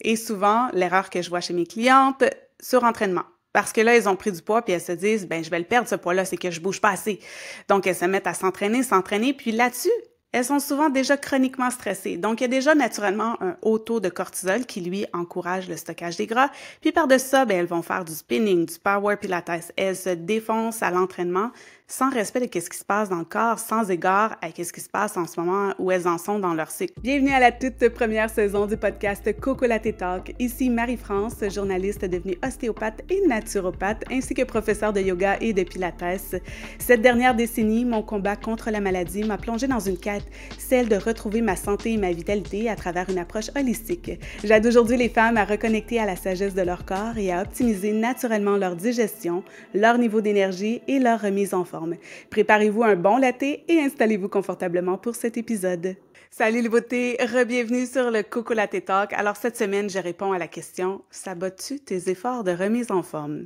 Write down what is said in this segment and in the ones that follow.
Et souvent, l'erreur que je vois chez mes clientes, surentraînement. Parce que là, elles ont pris du poids, puis elles se disent, ben je vais le perdre, ce poids-là, c'est que je bouge pas assez. Donc, elles se mettent à s'entraîner, puis là-dessus, elles sont souvent déjà chroniquement stressées. Donc, il y a déjà naturellement un haut taux de cortisol qui, lui, encourage le stockage des gras. Puis par-dessus ça, ben, elles vont faire du spinning, du power pilates. Elles se défoncent à l'entraînement sans respect de ce qui se passe dans le corps, sans égard à ce qui se passe en ce moment où elles en sont dans leur cycle. Bienvenue à la toute première saison du podcast Coco Latte Talk. Ici Marie-France, journaliste devenue ostéopathe et naturopathe, ainsi que professeure de yoga et de pilates. Cette dernière décennie, mon combat contre la maladie m'a plongée dans une quête, celle de retrouver ma santé et ma vitalité à travers une approche holistique. J'aide aujourd'hui les femmes à reconnecter à la sagesse de leur corps et à optimiser naturellement leur digestion, leur niveau d'énergie et leur remise en forme. Préparez-vous un bon latte et installez-vous confortablement pour cet épisode. Salut les beautés, re-bienvenue sur le Coco Latte Talk. Alors cette semaine, je réponds à la question « Sabotes-tu tes efforts de remise en forme? »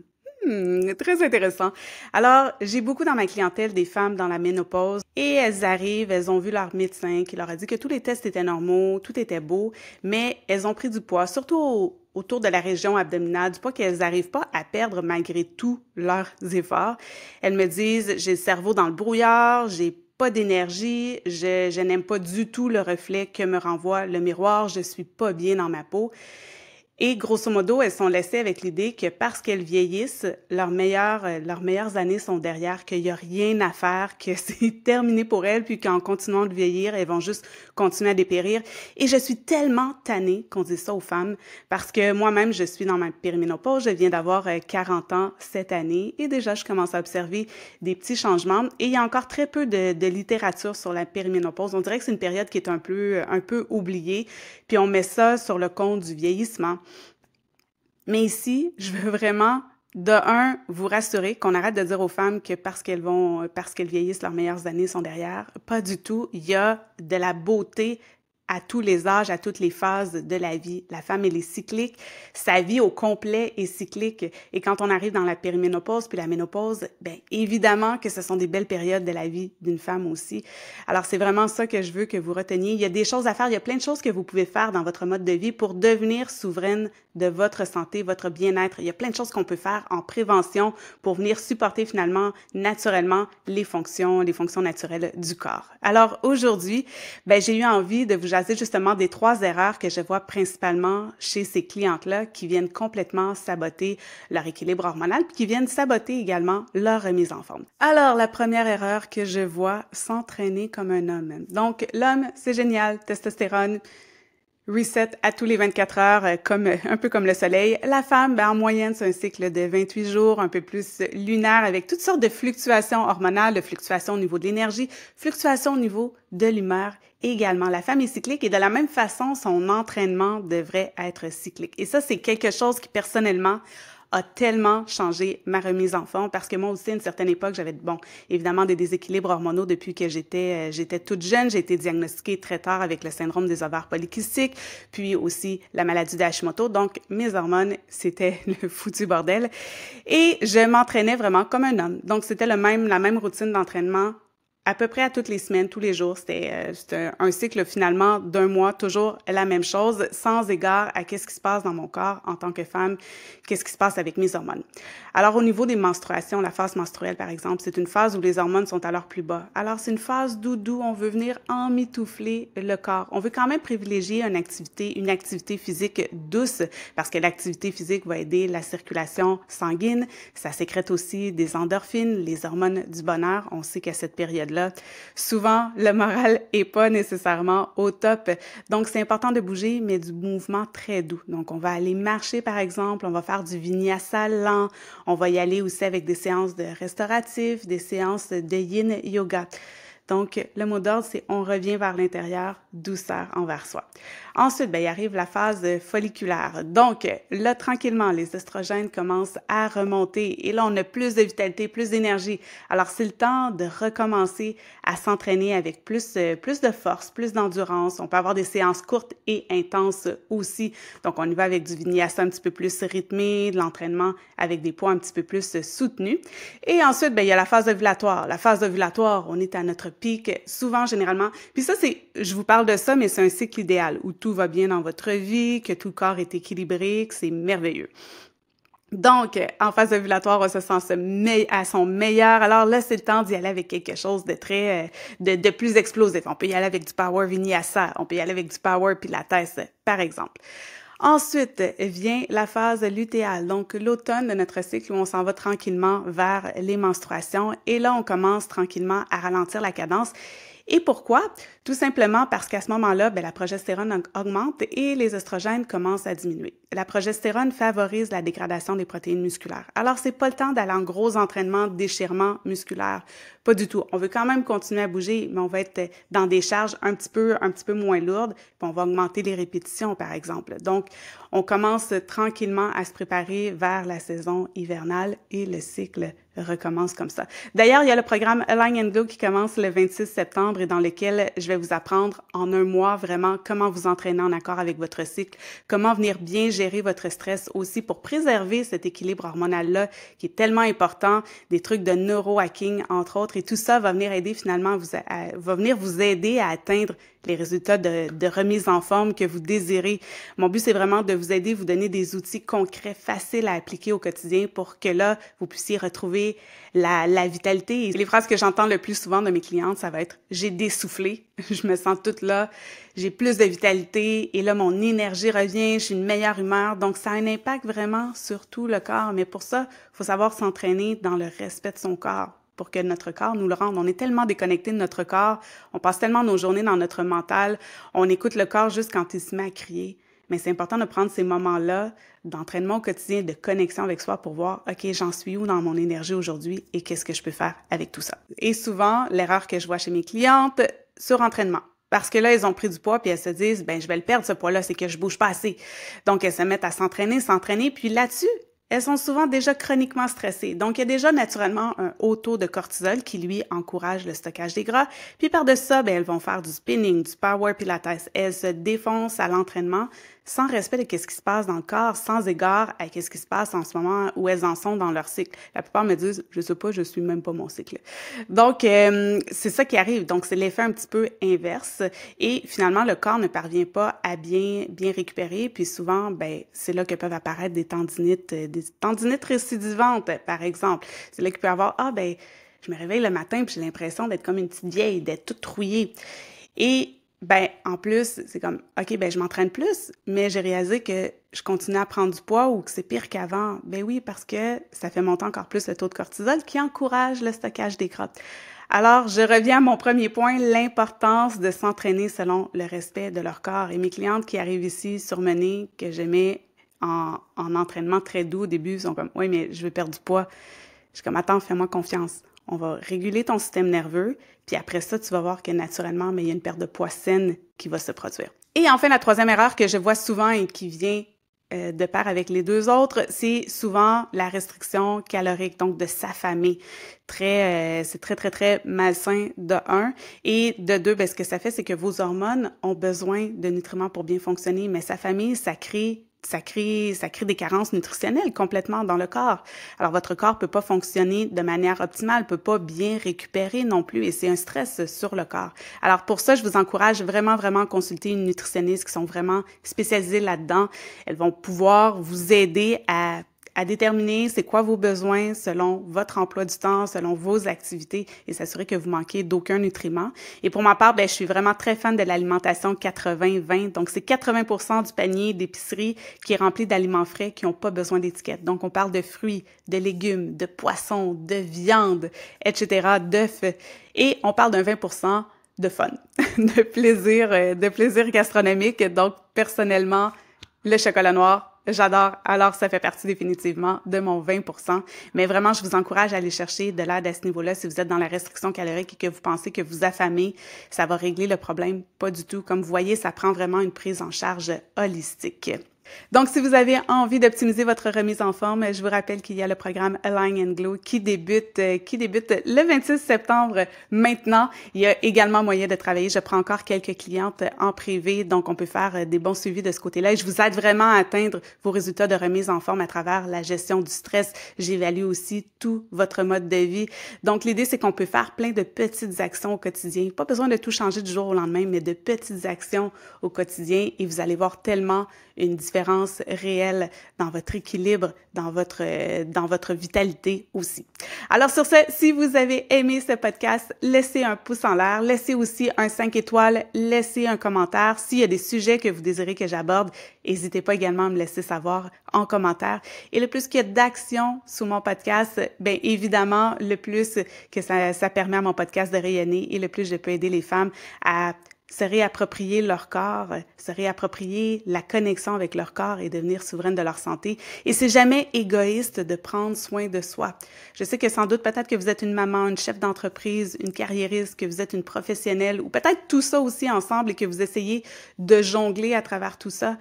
Très intéressant. Alors, j'ai beaucoup dans ma clientèle des femmes dans la ménopause et elles arrivent, elles ont vu leur médecin qui leur a dit que tous les tests étaient normaux, tout était beau, mais elles ont pris du poids, surtout autour de la région abdominale, du poids qu'elles n'arrivent pas à perdre malgré tous leurs efforts. Elles me disent, j'ai le cerveau dans le brouillard, j'ai pas d'énergie, je n'aime pas du tout le reflet que me renvoie le miroir, je suis pas bien dans ma peau. Et grosso modo, elles sont laissées avec l'idée que parce qu'elles vieillissent, leurs meilleures années sont derrière, qu'il n'y a rien à faire, que c'est terminé pour elles, puis qu'en continuant de vieillir, elles vont juste continuer à dépérir. Et je suis tellement tannée qu'on dise ça aux femmes, parce que moi-même, je suis dans ma périménopause, je viens d'avoir 40 ans cette année, et déjà, je commence à observer des petits changements. Et il y a encore très peu de littérature sur la périménopause. On dirait que c'est une période qui est un peu oubliée, puis on met ça sur le compte du vieillissement. Mais ici, je veux vraiment, vous rassurer qu'on arrête de dire aux femmes que parce qu'elles vieillissent, leurs meilleures années sont derrière. Pas du tout. Il y a de la beauté à tous les âges, à toutes les phases de la vie. La femme, elle est cyclique. Sa vie au complet est cyclique. Et quand on arrive dans la périménopause puis la ménopause, bien, évidemment que ce sont des belles périodes de la vie d'une femme aussi. Alors, c'est vraiment ça que je veux que vous reteniez. Il y a des choses à faire. Il y a plein de choses que vous pouvez faire dans votre mode de vie pour devenir souveraine de votre santé, votre bien-être. Il y a plein de choses qu'on peut faire en prévention pour venir supporter finalement naturellement les fonctions naturelles du corps. Alors aujourd'hui, ben j'ai eu envie de vous jaser justement des 3 erreurs que je vois principalement chez ces clientes-là qui viennent complètement saboter leur équilibre hormonal puis qui viennent saboter également leur remise en forme. Alors la première erreur que je vois, s'entraîner comme un homme. Donc l'homme, c'est génial, testostérone, reset à tous les 24 heures, un peu comme le soleil. La femme, ben, en moyenne, c'est un cycle de 28 jours, un peu plus lunaire, avec toutes sortes de fluctuations hormonales, de fluctuations au niveau de l'énergie, fluctuations au niveau de l'humeur également. La femme est cyclique et de la même façon, son entraînement devrait être cyclique. Et ça, c'est quelque chose qui, personnellement, a tellement changé ma remise en forme parce que moi aussi, à une certaine époque, j'avais, évidemment des déséquilibres hormonaux depuis que j'étais toute jeune. J'ai été diagnostiquée très tard avec le syndrome des ovaires polykystiques, puis aussi la maladie d'Hashimoto. Donc, mes hormones, c'était le foutu bordel. Et je m'entraînais vraiment comme un homme. Donc, c'était la même routine d'entraînement à peu près à toutes les semaines, tous les jours. C'était un cycle finalement d'1 mois, toujours la même chose, sans égard à qu'est-ce qui se passe dans mon corps en tant que femme, qu'est-ce qui se passe avec mes hormones. Alors au niveau des menstruations, la phase menstruelle par exemple, c'est une phase où les hormones sont à leur plus bas. Alors c'est une phase doudou, on veut venir emmitoufler le corps. On veut quand même privilégier une activité physique douce parce que l'activité physique va aider la circulation sanguine, ça sécrète aussi des endorphines, les hormones du bonheur. On sait qu'à cette période-là, souvent, le moral est pas nécessairement au top. Donc, c'est important de bouger, mais du mouvement très doux. Donc, on va aller marcher, par exemple, on va faire du vinyasa lent, on va y aller aussi avec des séances de restauratif, des séances de yin yoga. Donc, le mot d'ordre, c'est on revient vers l'intérieur, douceur envers soi. Ensuite, il arrive la phase folliculaire. Donc, là, tranquillement, les estrogènes commencent à remonter et là, on a plus de vitalité, plus d'énergie. Alors, c'est le temps de recommencer à s'entraîner avec plus de force, plus d'endurance. On peut avoir des séances courtes et intenses aussi. Donc, on y va avec du vinyasa un petit peu plus rythmé, de l'entraînement avec des poids un petit peu plus soutenus. Et ensuite, il y a la phase ovulatoire. La phase ovulatoire, on est à notre pic, souvent, généralement. Puis ça, je vous parle de ça, mais c'est un cycle idéal où tout va bien dans votre vie, que tout le corps est équilibré, que c'est merveilleux. Donc, en phase ovulatoire, on se sent à son meilleur. Alors là, c'est le temps d'y aller avec quelque chose de très, de plus explosif. On peut y aller avec du power vinyasa, on peut y aller avec du power pilates, par exemple. Ensuite vient la phase lutéale, donc l'automne de notre cycle où on s'en va tranquillement vers les menstruations. Et là, on commence tranquillement à ralentir la cadence. Et pourquoi? Tout simplement parce qu'à ce moment-là, la progestérone augmente et les oestrogènes commencent à diminuer. La progestérone favorise la dégradation des protéines musculaires. Alors, c'est pas le temps d'aller en gros entraînement, déchirement musculaire. Pas du tout. On veut quand même continuer à bouger, mais on va être dans des charges un petit peu moins lourdes, puis on va augmenter les répétitions, par exemple. Donc, on commence tranquillement à se préparer vers la saison hivernale et le cycle recommence comme ça. D'ailleurs, il y a le programme Align and Glow qui commence le 26 septembre et dans lequel je vais vous apprendre en un mois vraiment comment vous entraîner en accord avec votre cycle, comment venir bien gérer votre stress aussi pour préserver cet équilibre hormonal-là qui est tellement important, des trucs de neurohacking entre autres, et tout ça va venir aider finalement, va venir vous aider à atteindre les résultats de remise en forme que vous désirez. Mon but, c'est vraiment de vous aider, vous donner des outils concrets, faciles à appliquer au quotidien pour que là, vous puissiez retrouver la vitalité. Et les phrases que j'entends le plus souvent de mes clientes, ça va être « j'ai dessoufflé, je me sens toute là, j'ai plus de vitalité et là, mon énergie revient, je suis une meilleure humeur. » Donc, ça a un impact vraiment sur tout le corps. Mais pour ça, il faut savoir s'entraîner dans le respect de son corps, pour que notre corps nous le rende. On est tellement déconnecté de notre corps, on passe tellement nos journées dans notre mental, on écoute le corps juste quand il se met à crier. Mais c'est important de prendre ces moments-là d'entraînement au quotidien, de connexion avec soi pour voir, OK, j'en suis où dans mon énergie aujourd'hui et qu'est-ce que je peux faire avec tout ça. Et souvent, l'erreur que je vois chez mes clientes, surentraînement. Parce que là, elles ont pris du poids puis elles se disent, je vais le perdre ce poids-là, c'est que je bouge pas assez. Donc, elles se mettent à s'entraîner, puis là-dessus, elles sont souvent déjà chroniquement stressées. Donc, il y a déjà naturellement un haut taux de cortisol qui, lui, encourage le stockage des gras. Puis, par-dessus ça, elles vont faire du spinning, du power pilates. Elles se défoncent à l'entraînement sans respect de ce qui se passe dans le corps, sans égard à ce qui se passe en ce moment où elles en sont dans leur cycle. La plupart me disent, je sais pas, je suis même pas mon cycle. Donc, c'est ça qui arrive. Donc, c'est l'effet un petit peu inverse. Et finalement, le corps ne parvient pas à bien récupérer. Puis souvent, c'est là que peuvent apparaître des tendinites récidivantes, par exemple. C'est là qu'il peut y avoir, je me réveille le matin puis j'ai l'impression d'être comme une petite vieille, d'être toute trouillée. Et en plus, c'est comme, OK, je m'entraîne plus, mais j'ai réalisé que je continue à prendre du poids ou que c'est pire qu'avant. Oui, parce que ça fait monter encore plus le taux de cortisol qui encourage le stockage des gras. Alors, je reviens à mon premier point, l'importance de s'entraîner selon le respect de leur corps. Et mes clientes qui arrivent ici surmenées, que je mets en entraînement très doux au début, sont comme, oui, mais je veux perdre du poids. Je suis comme, attends, fais-moi confiance. On va réguler ton système nerveux, puis après ça, tu vas voir que naturellement, il y a une perte de poids saine qui va se produire. Et enfin, la troisième erreur que je vois souvent et qui vient de pair avec les deux autres, c'est souvent la restriction calorique, donc de s'affamer. C'est très malsain de un. Et de deux, ce que ça fait, c'est que vos hormones ont besoin de nutriments pour bien fonctionner, mais s'affamer, ça crée des carences nutritionnelles complètement dans le corps. Alors, votre corps peut pas fonctionner de manière optimale, peut pas bien récupérer non plus, et c'est un stress sur le corps. Alors, pour ça, je vous encourage vraiment à consulter une nutritionniste qui sont vraiment spécialisées là-dedans. Elles vont pouvoir vous aider à déterminer c'est quoi vos besoins selon votre emploi du temps, selon vos activités et s'assurer que vous manquez d'aucun nutriment. Et pour ma part, je suis vraiment très fan de l'alimentation 80-20. Donc, c'est 80% du panier d'épicerie qui est rempli d'aliments frais qui n'ont pas besoin d'étiquette. Donc, on parle de fruits, de légumes, de poissons, de viande, etc., d'œufs. Et on parle d'un 20% de fun, de plaisir gastronomique. Donc, personnellement, le chocolat noir, j'adore, alors ça fait partie définitivement de mon 20%. Mais vraiment, je vous encourage à aller chercher de l'aide à ce niveau-là. Si vous êtes dans la restriction calorique et que vous pensez que vous affamez, ça va régler le problème. Pas du tout. Comme vous voyez, ça prend vraiment une prise en charge holistique. Donc, si vous avez envie d'optimiser votre remise en forme, je vous rappelle qu'il y a le programme Align and Glow qui débute le 26 septembre maintenant. Il y a également moyen de travailler. Je prends encore quelques clientes en privé, donc on peut faire des bons suivis de ce côté-là. Et je vous aide vraiment à atteindre vos résultats de remise en forme à travers la gestion du stress. J'évalue aussi tout votre mode de vie. Donc, l'idée, c'est qu'on peut faire plein de petites actions au quotidien. Pas besoin de tout changer du jour au lendemain, mais de petites actions au quotidien et vous allez voir tellement une différence réelle dans votre équilibre, dans votre vitalité aussi. Alors sur ce, si vous avez aimé ce podcast, laissez un pouce en l'air, laissez aussi un 5 étoiles, laissez un commentaire. S'il y a des sujets que vous désirez que j'aborde, n'hésitez pas également à me laisser savoir en commentaire. Et le plus qu'il y a d'actions sous mon podcast, bien évidemment, le plus que ça permet à mon podcast de rayonner et le plus je peux aider les femmes à se réapproprier leur corps, se réapproprier la connexion avec leur corps et devenir souveraine de leur santé. Et c'est jamais égoïste de prendre soin de soi. Je sais que sans doute, peut-être que vous êtes une maman, une chef d'entreprise, une carriériste, que vous êtes une professionnelle ou peut-être tout ça aussi ensemble et que vous essayez de jongler à travers tout ça.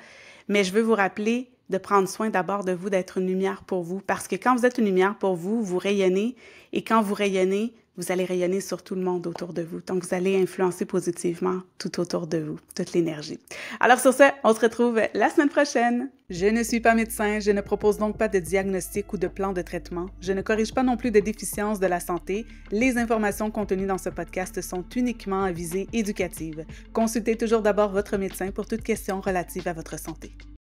Mais je veux vous rappeler de prendre soin d'abord de vous, d'être une lumière pour vous. Parce que quand vous êtes une lumière pour vous, vous rayonnez. Et quand vous rayonnez, vous allez rayonner sur tout le monde autour de vous. Donc, vous allez influencer positivement tout autour de vous, toute l'énergie. Alors sur ce, on se retrouve la semaine prochaine. Je ne suis pas médecin, je ne propose donc pas de diagnostic ou de plan de traitement. Je ne corrige pas non plus de déficiences de la santé. Les informations contenues dans ce podcast sont uniquement à visée éducative. Consultez toujours d'abord votre médecin pour toute question relative à votre santé.